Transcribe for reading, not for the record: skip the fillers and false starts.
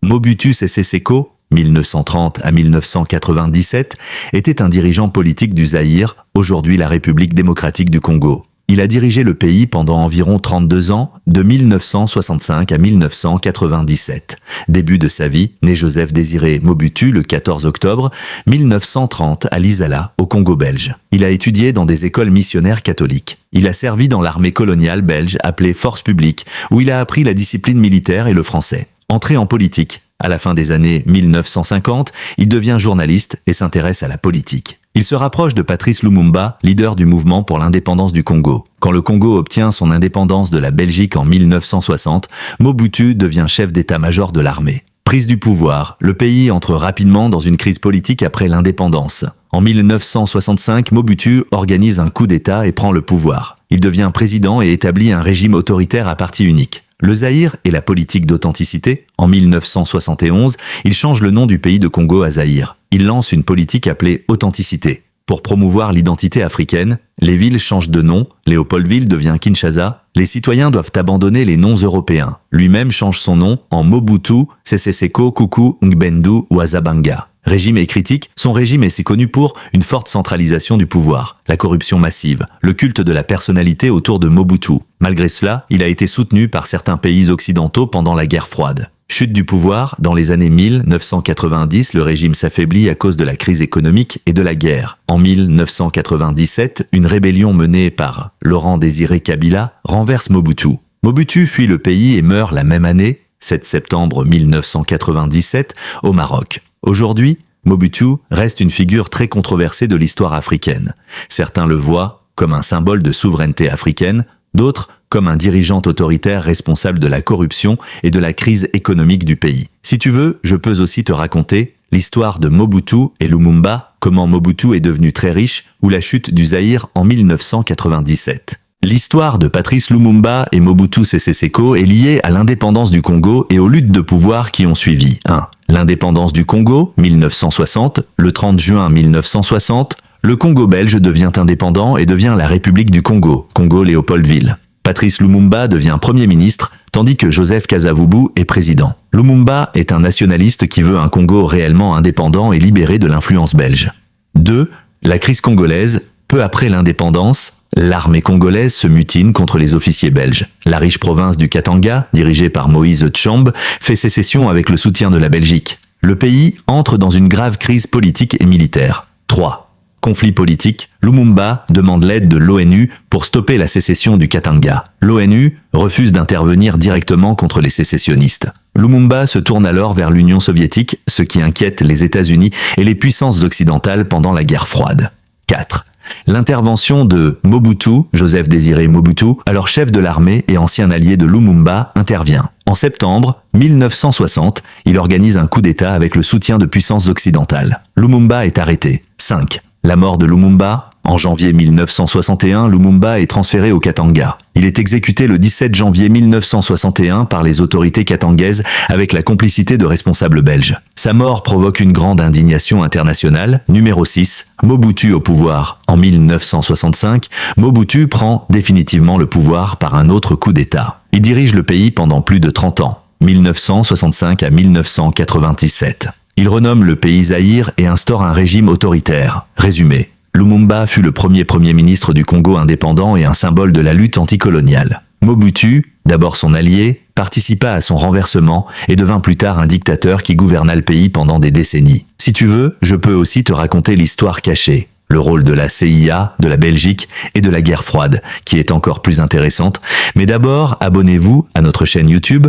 Mobutu Sese Seko, 1930 à 1997, était un dirigeant politique du Zaïre, aujourd'hui la République démocratique du Congo. Il a dirigé le pays pendant environ 32 ans, de 1965 à 1997. Début de sa vie, né Joseph Désiré Mobutu le 14 octobre 1930 à Lisala, au Congo belge. Il a étudié dans des écoles missionnaires catholiques. Il a servi dans l'armée coloniale belge appelée Force publique, où il a appris la discipline militaire et le français. Entré en politique. À la fin des années 1950, il devient journaliste et s'intéresse à la politique. Il se rapproche de Patrice Lumumba, leader du mouvement pour l'indépendance du Congo. Quand le Congo obtient son indépendance de la Belgique en 1960, Mobutu devient chef d'état-major de l'armée. Prise du pouvoir, le pays entre rapidement dans une crise politique après l'indépendance. En 1965, Mobutu organise un coup d'État et prend le pouvoir. Il devient président et établit un régime autoritaire à parti unique. Le Zaïre et la politique d'authenticité. En 1971, il change le nom du pays de Congo à Zaïre. Il lance une politique appelée authenticité. Pour promouvoir l'identité africaine, les villes changent de nom, Léopoldville devient Kinshasa, les citoyens doivent abandonner les noms européens. Lui-même change son nom en Mobutu Sese Seko Kuku Ngbendu Wazabanga. Régime et critique, son régime est si connu pour une forte centralisation du pouvoir, la corruption massive, le culte de la personnalité autour de Mobutu. Malgré cela, il a été soutenu par certains pays occidentaux pendant la guerre froide. Chute du pouvoir, dans les années 1990, le régime s'affaiblit à cause de la crise économique et de la guerre. En 1997, une rébellion menée par Laurent Désiré Kabila renverse Mobutu. Mobutu fuit le pays et meurt la même année, 7 septembre 1997, au Maroc. Aujourd'hui, Mobutu reste une figure très controversée de l'histoire africaine. Certains le voient comme un symbole de souveraineté africaine, d'autres comme un dirigeant autoritaire responsable de la corruption et de la crise économique du pays. Si tu veux, je peux aussi te raconter l'histoire de Mobutu et Lumumba, comment Mobutu est devenu très riche, ou la chute du Zaïre en 1997. L'histoire de Patrice Lumumba et Mobutu Sese Seko est liée à l'indépendance du Congo et aux luttes de pouvoir qui ont suivi. 1. L'indépendance du Congo, 1960, le 30 juin 1960, le Congo belge devient indépendant et devient la République du Congo, Congo-Léopoldville. Patrice Lumumba devient Premier ministre, tandis que Joseph Kasavubu est président. Lumumba est un nationaliste qui veut un Congo réellement indépendant et libéré de l'influence belge. 2. La crise congolaise. Peu après l'indépendance, l'armée congolaise se mutine contre les officiers belges. La riche province du Katanga, dirigée par Moïse Tshombe, fait sécession avec le soutien de la Belgique. Le pays entre dans une grave crise politique et militaire. 3. Conflit politique, Lumumba demande l'aide de l'ONU pour stopper la sécession du Katanga. L'ONU refuse d'intervenir directement contre les sécessionnistes. Lumumba se tourne alors vers l'Union soviétique, ce qui inquiète les États-Unis et les puissances occidentales pendant la guerre froide. 4. L'intervention de Mobutu, Joseph Désiré Mobutu, alors chef de l'armée et ancien allié de Lumumba, intervient. En septembre 1960, il organise un coup d'État avec le soutien de puissances occidentales. Lumumba est arrêté. 5. La mort de Lumumba. En janvier 1961, Lumumba est transféré au Katanga. Il est exécuté le 17 janvier 1961 par les autorités katangaises avec la complicité de responsables belges. Sa mort provoque une grande indignation internationale. Numéro 6. Mobutu au pouvoir. En 1965, Mobutu prend définitivement le pouvoir par un autre coup d'État. Il dirige le pays pendant plus de 30 ans, 1965 à 1997. Il renomme le pays Zaïre et instaure un régime autoritaire. Résumé. Lumumba fut le premier Premier ministre du Congo indépendant et un symbole de la lutte anticoloniale. Mobutu, d'abord son allié, participa à son renversement et devint plus tard un dictateur qui gouverna le pays pendant des décennies. Si tu veux, je peux aussi te raconter l'histoire cachée, le rôle de la CIA, de la Belgique et de la guerre froide, qui est encore plus intéressante. Mais d'abord, abonnez-vous à notre chaîne YouTube